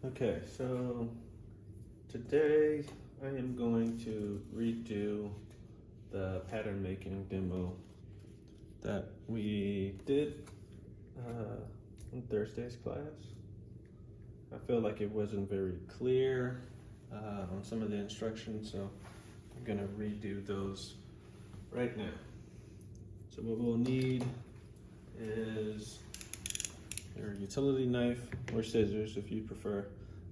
Okay, so today I am going to redo the pattern making demo that we did in Thursday's class. I feel like it wasn't very clear on some of the instructions, so I'm gonna redo those right now. So what we'll need is your utility knife or scissors if you prefer.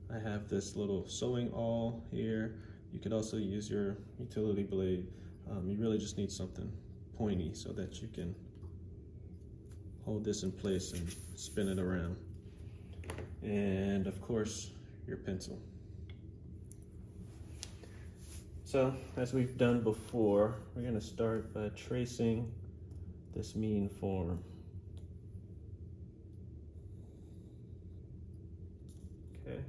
I have this little sewing awl here. You could also use your utility blade. You really just need something pointy so that you can hold this in place and spin it around. And of course, your pencil. So, as we've done before, we're gonna start by tracing this mean form. Okay.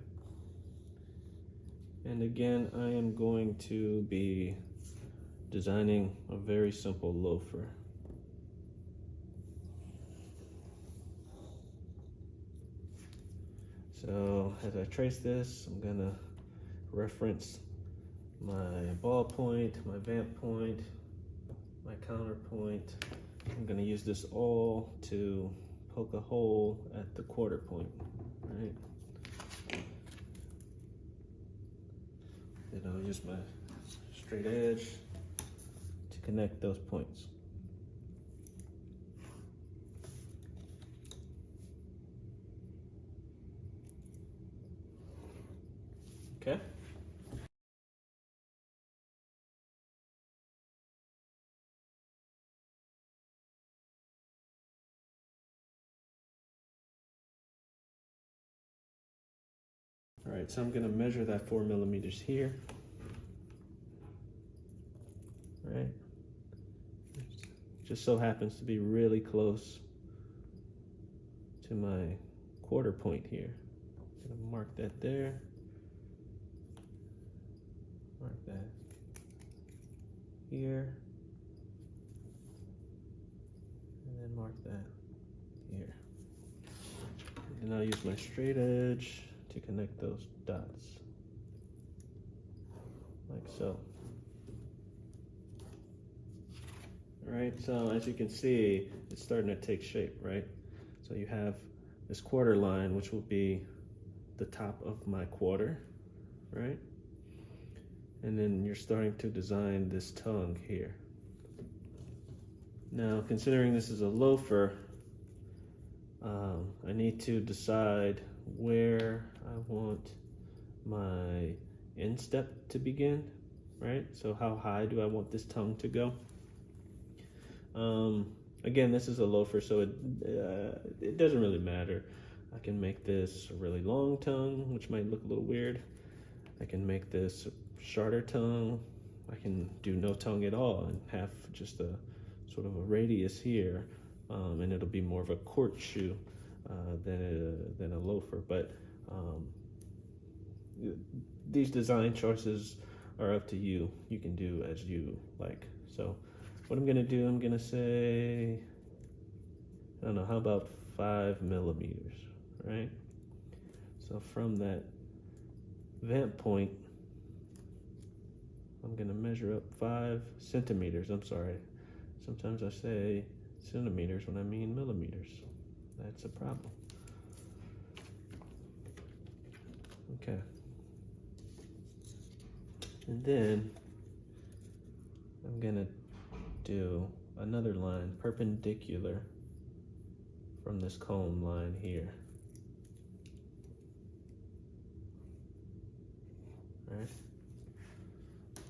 And again, I am going to be designing a very simple loafer. So as I trace this, I'm gonna reference my ball point, my vamp point, my counterpoint. I'm gonna use this awl to poke a hole at the quarter point, right? Then I'll use my straight edge to connect those points. Okay? All right, so I'm gonna measure that 4 millimeters here. Right? Just so happens to be really close to my quarter point here. I'm gonna mark that there. Mark that here. And then mark that here. And I'll use my straight edge to connect those dots. Like so. All right, so as you can see, it's starting to take shape, right? So you have this quarter line, which will be the top of my quarter, right? And then you're starting to design this tongue here. Now, considering this is a loafer, I need to decide where I want my instep to begin, right? So how high do I want this tongue to go? Again, this is a loafer, so it doesn't really matter. I can make this a really long tongue, which might look a little weird. I can make this a shorter tongue. I can do no tongue at all and have just a sort of a radius here, and it'll be more of a court shoe than a loafer. But these design choices are up to you. You can do as you like. So what I'm gonna do, I'm gonna say, I don't know, how about 5 millimeters, right? So from that vamp point, I'm gonna measure up 5 centimeters. I'm sorry. Sometimes I say centimeters when I mean millimeters. That's a problem. Okay. And then I'm gonna do another line perpendicular from this comb line here. All right.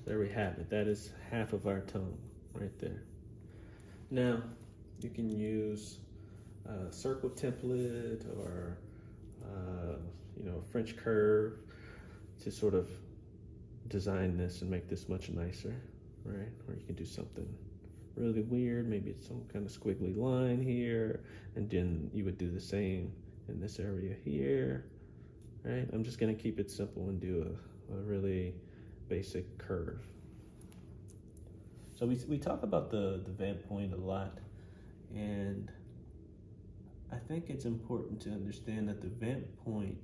There we have it. That is half of our tongue right there. Now, you can use a circle template or French curve to sort of design this and make this much nicer, right? Or you can do something really weird. Maybe it's some kind of squiggly line here, and then you would do the same in this area here, right? I'm just gonna keep it simple and do a really basic curve. So we talk about the vamp point a lot, and I think it's important to understand that the vamp point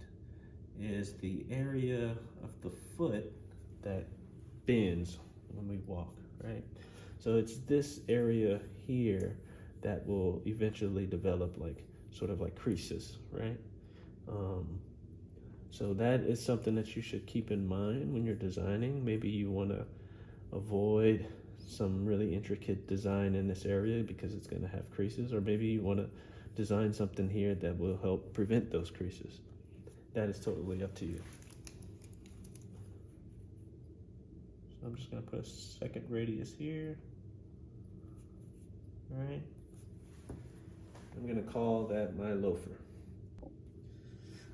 is the area of the foot that bends when we walk, right? So it's this area here that will eventually develop like sort of like creases, right? So that is something that you should keep in mind when you're designing. Maybe you want to avoid some really intricate design in this area because it's going to have creases, or maybe you want to design something here that will help prevent those creases. That is totally up to you. So I'm just going to put a second radius here. All right. I'm going to call that my loafer.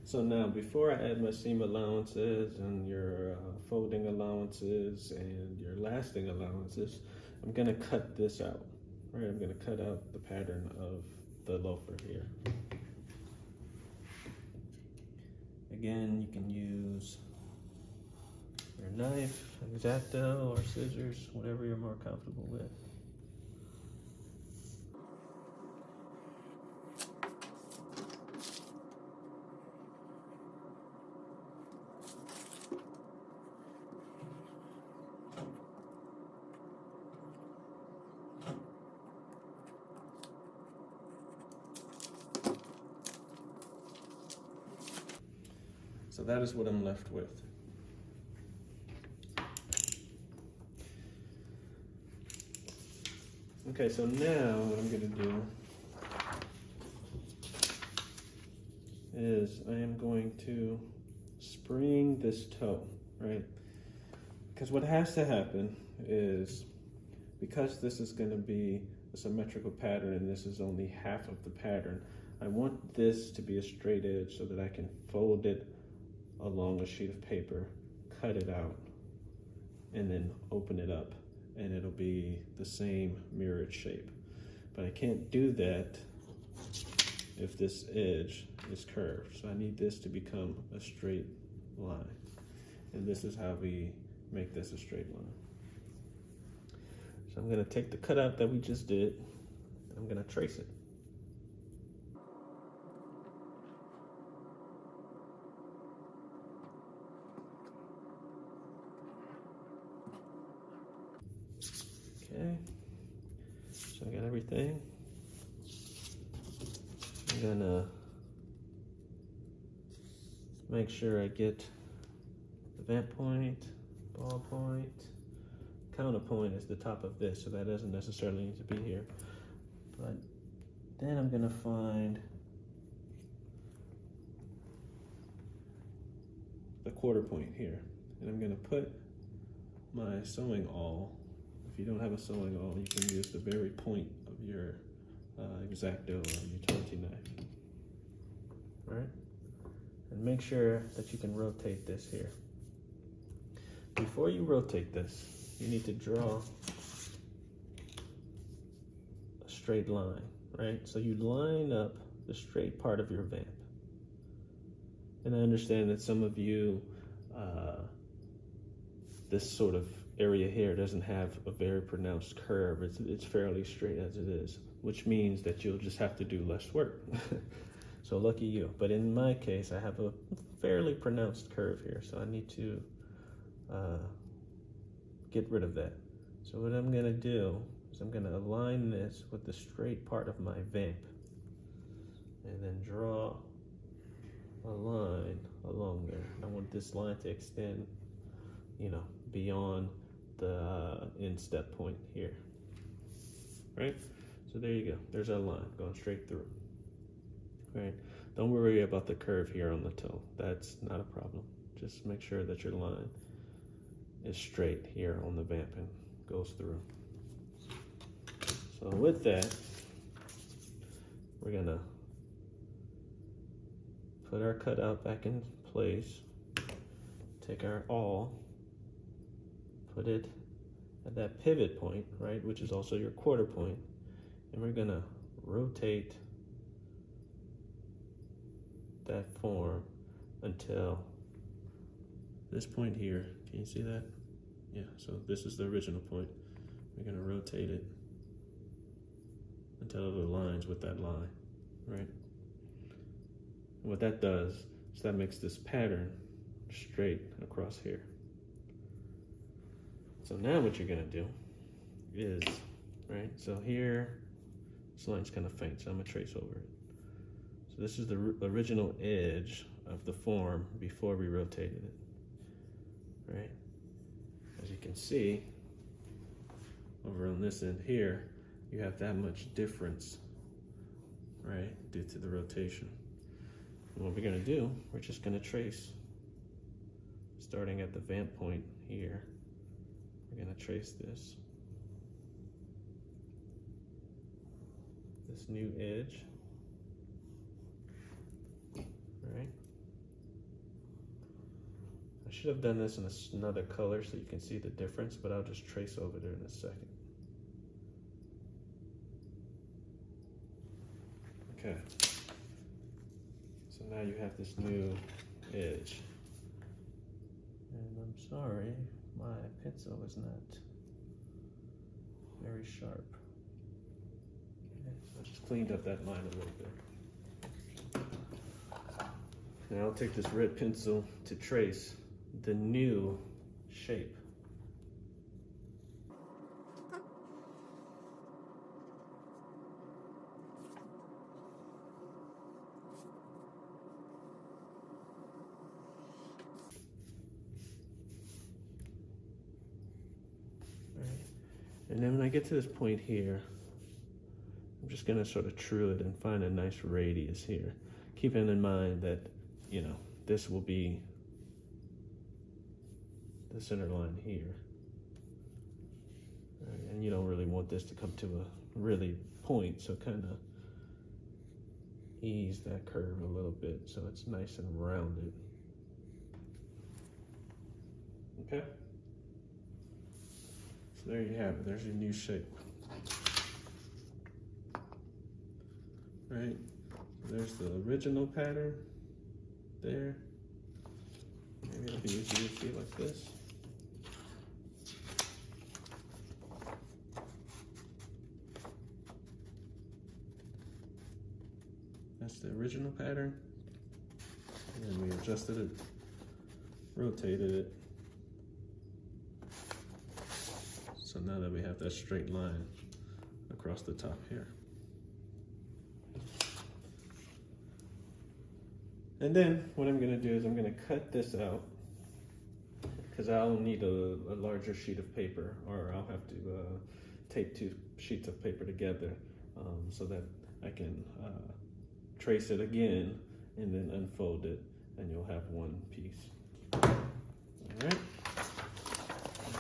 So now, before I add my seam allowances and your folding allowances and your lasting allowances, I'm going to cut this out. Right, I'm going to cut out the pattern of the loafer here. Again, you can use your knife, X-Acto, or scissors, whatever you're more comfortable with. So that is what I'm left with. Okay, so now what I'm going to do is I am going to spring this toe, right? Because what has to happen is, because this is going to be a symmetrical pattern and this is only half of the pattern, I want this to be a straight edge so that I can fold it along a sheet of paper, cut it out, and then open it up, and it'll be the same mirrored shape. But I can't do that if this edge is curved. So I need this to become a straight line. And this is how we make this a straight line. So I'm gonna take the cutout that we just did, and I'm gonna trace it. Okay, so I got everything. I'm gonna make sure I get the vamp point, ball point, counterpoint is the top of this, so that doesn't necessarily need to be here. But then I'm gonna find the quarter point here, and I'm gonna put my sewing awl. If you don't have a sewing awl, you can use the very point of your X-Acto or utility knife. All right? And make sure that you can rotate this here. Before you rotate this, you need to draw a straight line, right? So you line up the straight part of your vamp. And I understand that some of you, this sort of area here doesn't have a very pronounced curve. It's fairly straight as it is, which means that you'll just have to do less work. So lucky you. But in my case, I have a fairly pronounced curve here, so I need to get rid of that. So what I'm gonna do is I'm gonna align this with the straight part of my vamp, and then draw a line along there. I want this line to extend, beyond the instep point here, right? So there you go. There's our line going straight through, right? Don't worry about the curve here on the toe. That's not a problem. Just make sure that your line is straight here on the vamp and goes through. So with that, we're gonna put our cutout back in place, take our awl, put it at that pivot point, right, which is also your quarter point, and we're gonna rotate that form until this point here. Can you see that? Yeah, so this is the original point. We're gonna rotate it until it aligns with that line, right? And what that does So that makes this pattern straight across here. So now what you're gonna do is, right, so here, this line's kind of faint, so I'm gonna trace over it. So this is the original edge of the form before we rotated it, right? As you can see, over on this end here, you have that much difference, right, due to the rotation. And what we're gonna do, we're just gonna trace, starting at the vamp point here. We're gonna trace this new edge, right? I should have done this in another color so you can see the difference, but I'll just trace over there in a second. Okay, so now you have this new edge. And I'm sorry, my pencil is not very sharp. Okay, so I just cleaned up that line a little bit. Now I'll take this red pencil to trace the new shape. And then when I get to this point here, I'm just gonna sort of true it and find a nice radius here. Keeping in mind that, you know, this will be the center line here. Right, and you don't really want this to come to a really point, so kind of ease that curve a little bit so it's nice and rounded. Okay? So there you have it, there's your new shape. Right, there's the original pattern there. Maybe it'll be easier to see like this. That's the original pattern. And then we adjusted it, rotated it. So now that we have that straight line across the top here. And then what I'm gonna do is I'm gonna cut this out because I'll need a larger sheet of paper, or I'll have to tape 2 sheets of paper together so that I can trace it again and then unfold it, and you'll have one piece. All right.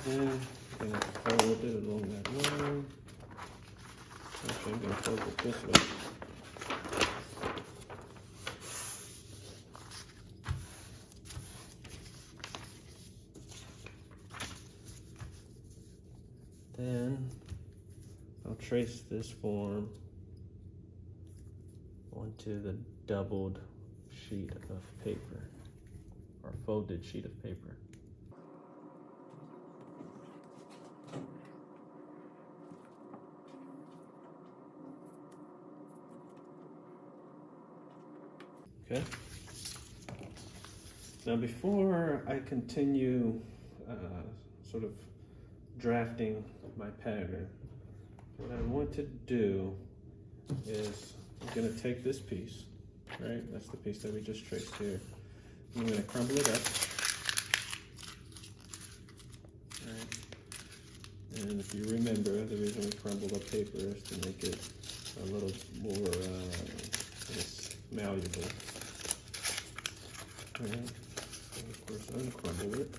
And then I'm gonna fold it along that line. Actually, I'm gonna fold it this way. Then I'll trace this form onto the doubled sheet of paper, or folded sheet of paper. Okay. Now before I continue sort of drafting my pattern, what I want to do is I'm going to take this piece, right? That's the piece that we just traced here. I'm going to crumble it up. Right? And if you remember, the reason we crumbled up paper is to make it a little more malleable. Right? And of course, uncrumble it.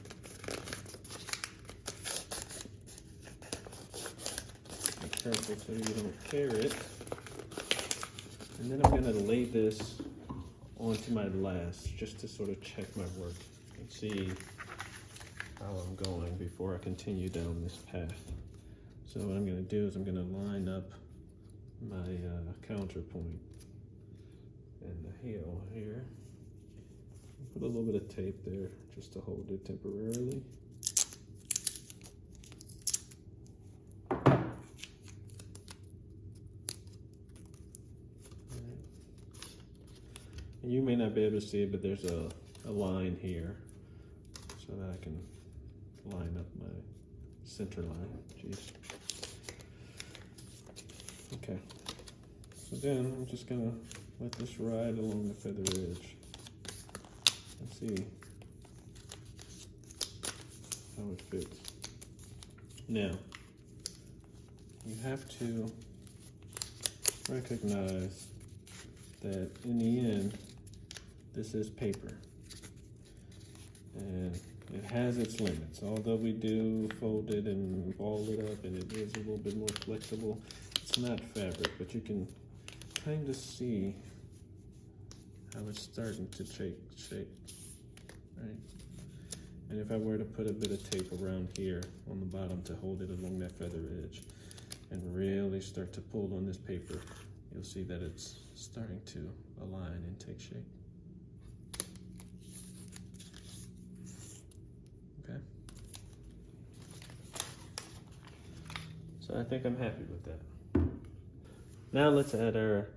Careful so you don't tear it. And then I'm going to lay this onto my glass just to sort of check my work and see how I'm going before I continue down this path. So what I'm going to do is I'm going to line up my counterpoint and the heel here. Put a little bit of tape there just to hold it temporarily. You may not be able to see it, but there's a line here so that I can line up my center line. Jeez. Okay. So then I'm just gonna let this ride along the feather edge and see how it fits. Now, you have to recognize that in the end, this is paper. And it has its limits. Although we do fold it and ball it up and it is a little bit more flexible, it's not fabric, but you can kind of see how it's starting to take shape, right? And if I were to put a bit of tape around here on the bottom to hold it along that feather edge and really start to pull on this paper, you'll see that it's starting to align and take shape. Okay. So I think I'm happy with that. Now let's add our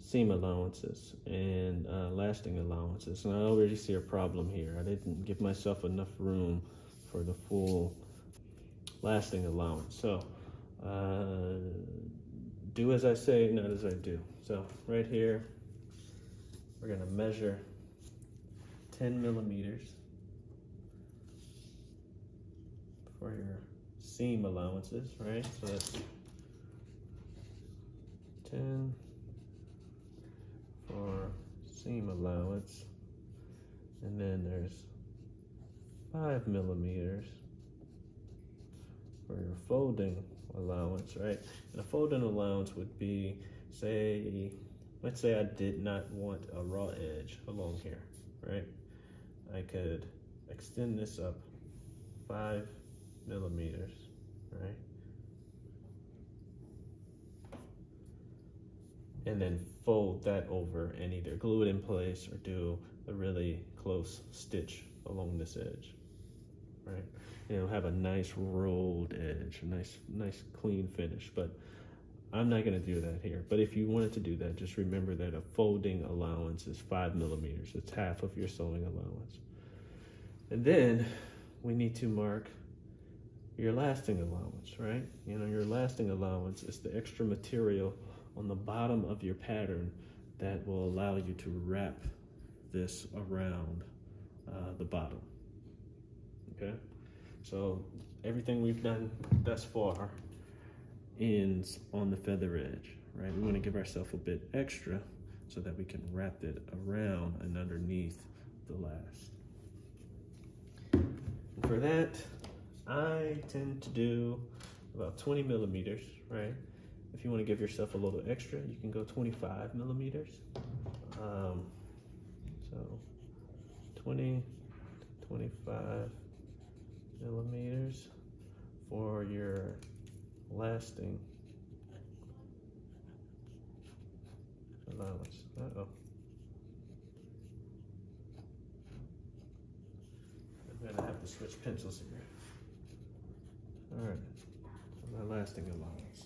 seam allowances and lasting allowances. And I already see a problem here. I didn't give myself enough room for the full lasting allowance. So do as I say, not as I do. So right here, we're gonna measure 10 millimeters for your seam allowances, right? So that's 10 for seam allowance, and then there's 5 millimeters for your folding allowance, right? And a folding allowance would be, say, let's say I did not want a raw edge along here, right? I could extend this up 5 millimeters, right? And then fold that over and either glue it in place or do a really close stitch along this edge, right? And it'll have a nice rolled edge, a nice clean finish, but I'm not gonna do that here. But if you wanted to do that, just remember that a folding allowance is 5 millimeters. It's half of your sewing allowance. And then we need to mark your lasting allowance, right? You know, your lasting allowance is the extra material on the bottom of your pattern that will allow you to wrap this around the bottom, okay? So everything we've done thus far ends on the feather edge, right? We want to give ourselves a bit extra so that we can wrap it around and underneath the last. And for that, I tend to do about 20 millimeters, right? If you want to give yourself a little extra, you can go 25 millimeters. So 20, 25 millimeters for your lasting allowance. Uh-oh. I'm gonna have to switch pencils here. All right, my lasting allowance.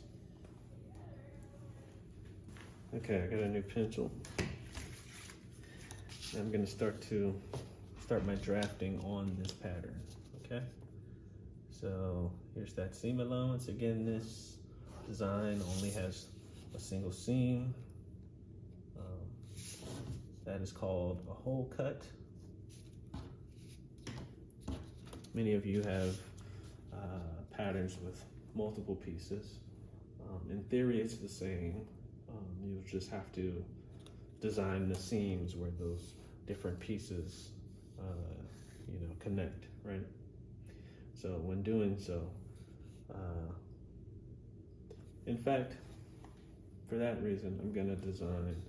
Okay, I got a new pencil. I'm gonna start my drafting on this pattern, okay? So here's that seam allowance. Again, this design only has a single seam. That is called a hole cut. Many of you have patterns with multiple pieces. In theory, it's the same. You just have to design the seams where those different pieces, connect, right? So when doing so, in fact, for that reason, I'm gonna design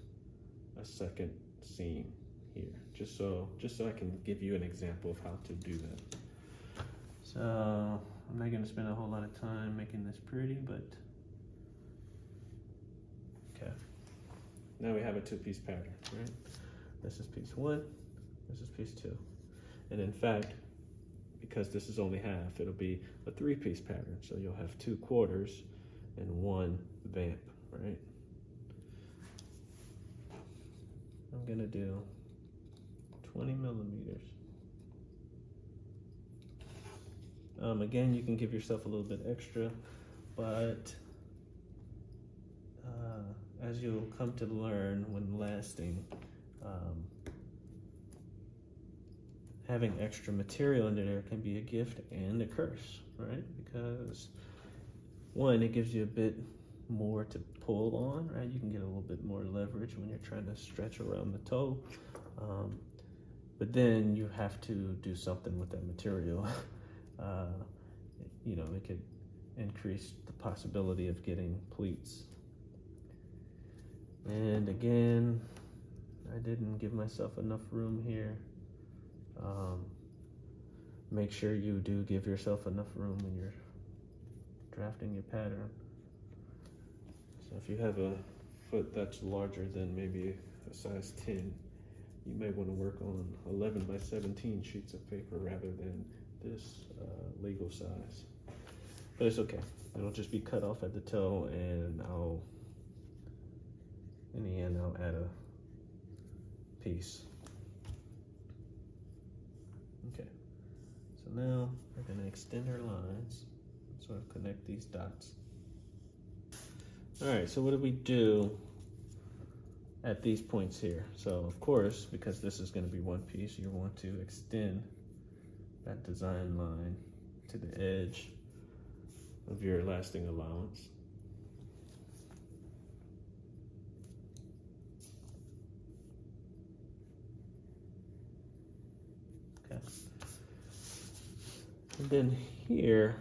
a second seam here, just so I can give you an example of how to do that. So I'm not gonna spend a whole lot of time making this pretty, but okay. Now we have a two-piece pattern, right? This is piece 1, this is piece 2. And in fact, because this is only half, it'll be a 3-piece pattern. So you'll have 2 quarters and 1 vamp, right? I'm gonna do 20 millimeters. Again, you can give yourself a little bit extra, but as you'll come to learn when lasting, having extra material in there can be a gift and a curse, right? Because one, it gives you a bit more to pull on, right? You can get a little bit more leverage when you're trying to stretch around the toe. But then you have to do something with that material. You know, it could increase the possibility of getting pleats. And again, I didn't give myself enough room here. Make sure you do give yourself enough room when you're drafting your pattern. So if you have a foot that's larger than maybe a size 10, you may want to work on 11 by 17 sheets of paper rather than this legal size. But it's okay. It'll just be cut off at the toe, and in the end, I'll add a piece. Okay, so now we're gonna extend our lines, sort of connect these dots. All right, so what do we do at these points here? So of course, because this is gonna be one piece, you want to extend that design line to the edge of your lasting allowance. Okay. And then here,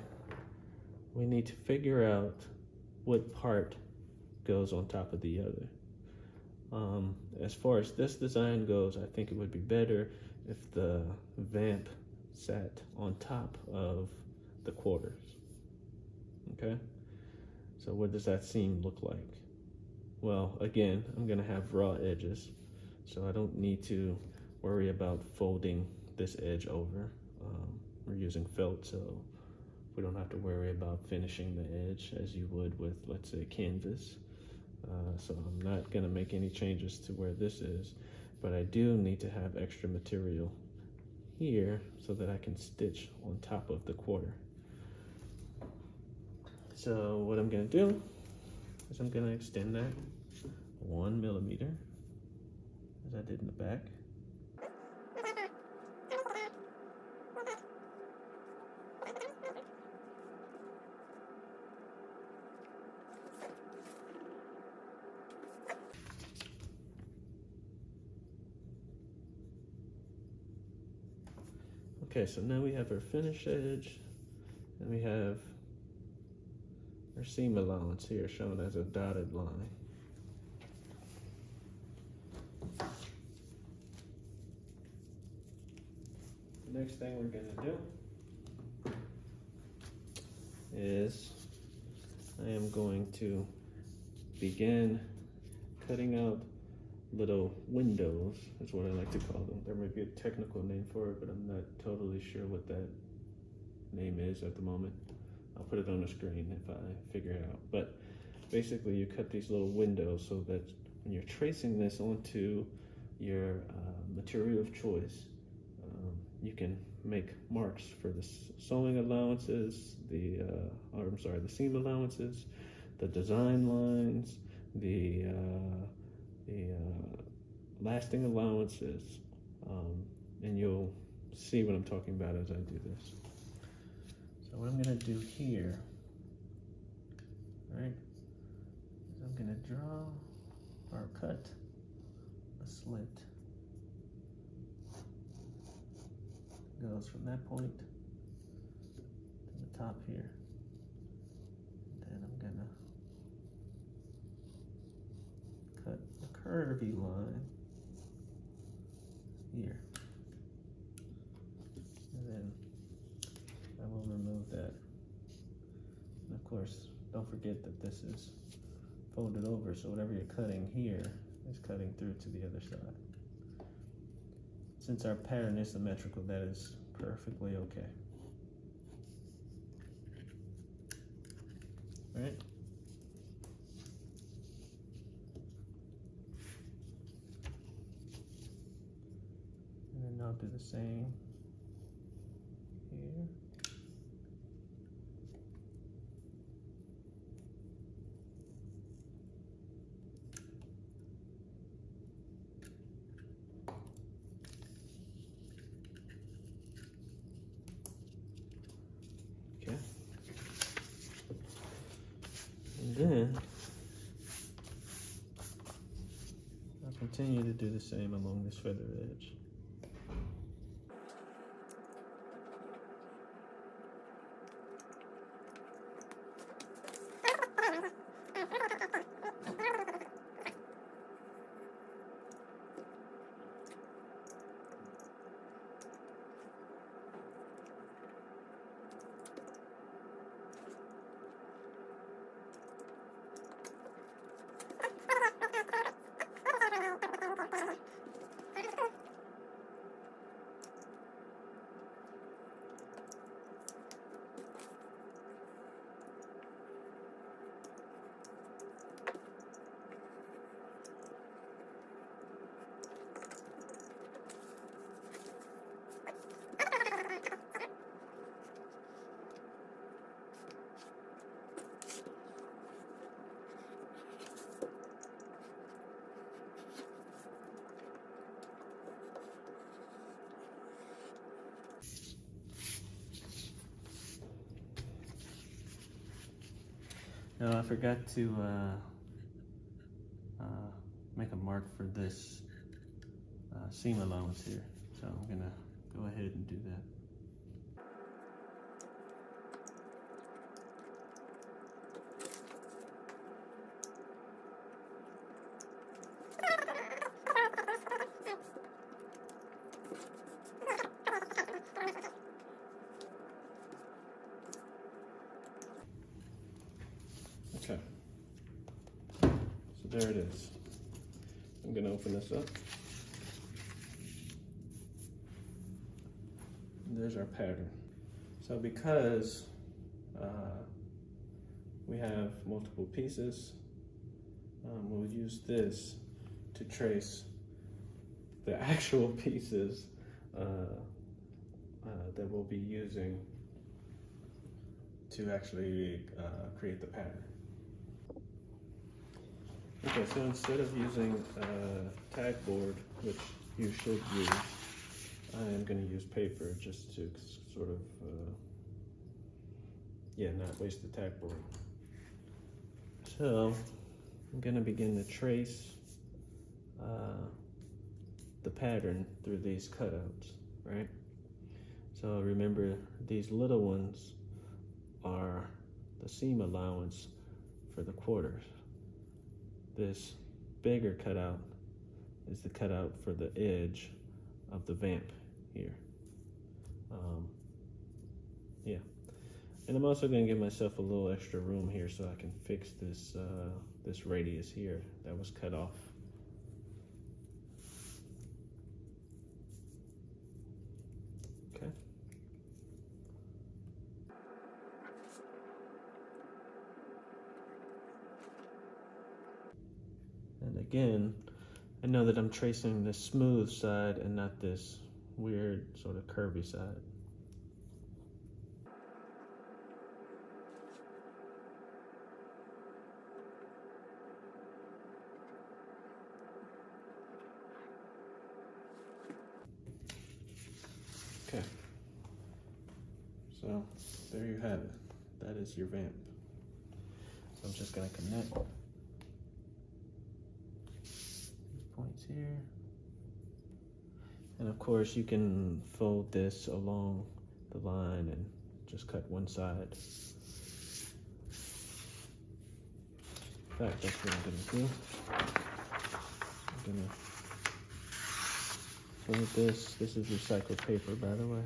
we need to figure out what part goes on top of the other. As far as this design goes, I think it would be better if the vamp sat on top of the quarters. Okay, so what does that seam look like? Well, again, I'm gonna have raw edges, so I don't need to worry about folding this edge over. We're using felt, so we don't have to worry about finishing the edge as you would with, let's say, canvas. So I'm not gonna make any changes to where this is, but I do need to have extra material here so that I can stitch on top of the quarter. So what I'm gonna do is I'm gonna extend that 1 millimeter, as I did in the back. Okay, so now we have our finish edge, and we have our seam allowance here shown as a dotted line. The next thing we're gonna do is I am going to begin cutting out little windows, is what I like to call them. There may be a technical name for it, but I'm not totally sure what that name is at the moment. I'll put it on the screen if I figure it out. But basically you cut these little windows so that when you're tracing this onto your material of choice, you can make marks for the sewing allowances, the seam allowances, the design lines, the lasting allowances, and you'll see what I'm talking about as I do this. So what I'm gonna do here, right, is I'm gonna draw or cut a slit. Goes from that point to the top here. And then I'm gonna cut a curvy line here. And then I will remove that. And of course, don't forget that this is folded over, so whatever you're cutting here is cutting through to the other side. Since our pattern is symmetrical, that is perfectly okay. All right. And the same here. Okay. And then I'll continue to do the same along this feather edge. Now I forgot to make a mark for this seam allowance here, so I'm gonna go ahead and do that. Okay, so there it is. I'm gonna open this up. And there's our pattern. So because we have multiple pieces, we'll use this to trace the actual pieces that we'll be using to actually create the pattern. Okay, so instead of using a tag board, which you should use, I am going to use paper just to sort of, not waste the tag board. So I'm going to begin to trace the pattern through these cutouts, right? So remember, these little ones are the seam allowance for the quarters. This bigger cutout is the cutout for the edge of the vamp here. And I'm also going to give myself a little extra room here so I can fix this this radius here that was cut off. Okay. And again, I know that I'm tracing the smooth side and not this weird sort of curvy side. Okay, so there you have it. That is your vamp. So I'm just gonna connect these points here. And of course you can fold this along the line and just cut one side. In fact, that's what I'm gonna do. I'm gonna fold this. This is recycled paper, by the way.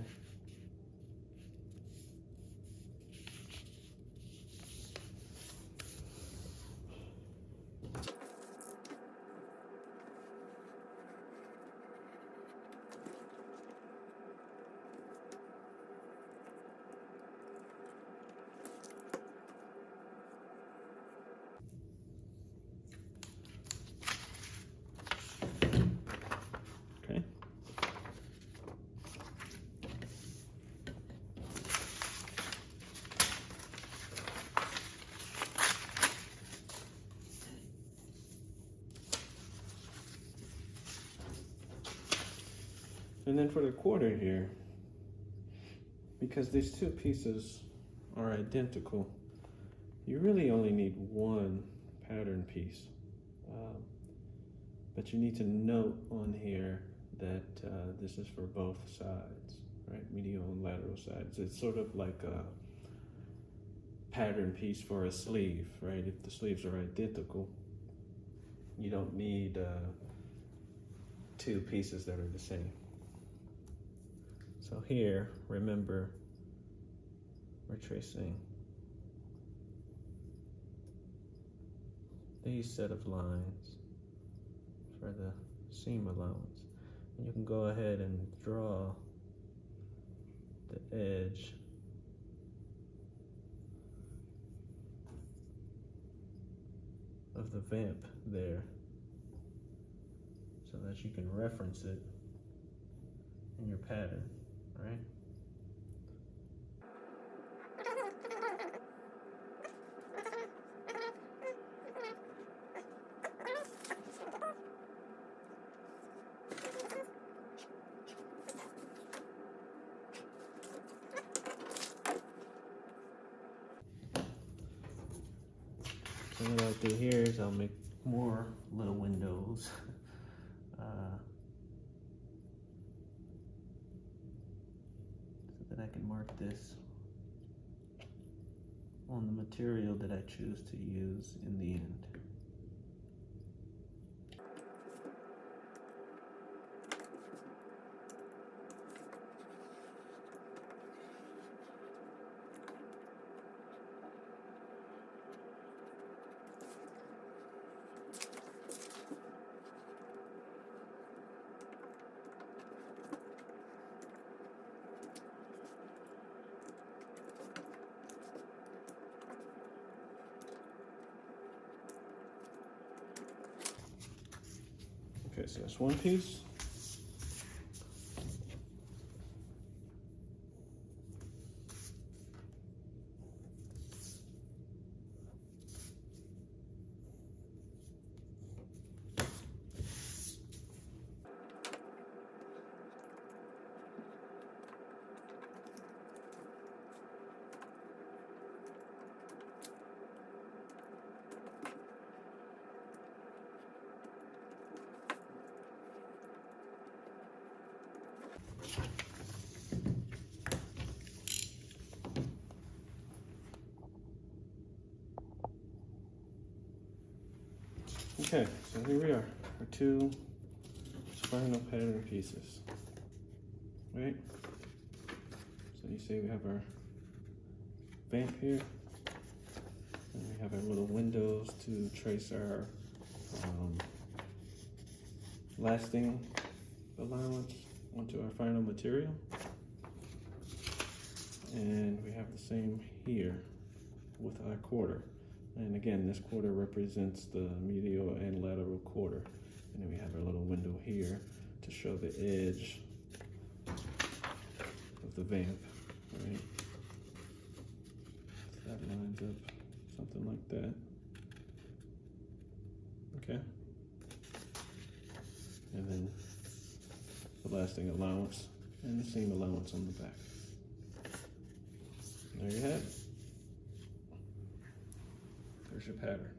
And then for the quarter here, because these two pieces are identical, you really only need one pattern piece. But you need to note on here that this is for both sides, right? Medial and lateral sides. It's sort of like a pattern piece for a sleeve, right? If the sleeves are identical, you don't need two pieces that are the same. So here, remember, we're tracing these set of lines for the seam allowance. And you can go ahead and draw the edge of the vamp there so that you can reference it in your pattern, right? So what I'll do here is I'll make more little windows. So that I can mark this on the material that I choose to use in the end. Okay, so that's one piece. Okay, so here we are, our two final pattern pieces, right? So you see we have our vamp here, and we have our little windows to trace our lasting allowance onto our final material. And we have the same here with our quarter. And again, this quarter represents the medial and lateral quarter. And then we have our little window here to show the edge of the vamp, right? So that lines up something like that. Okay. And then the lasting allowance and the seam allowance on the back. There you have it. There's your pattern.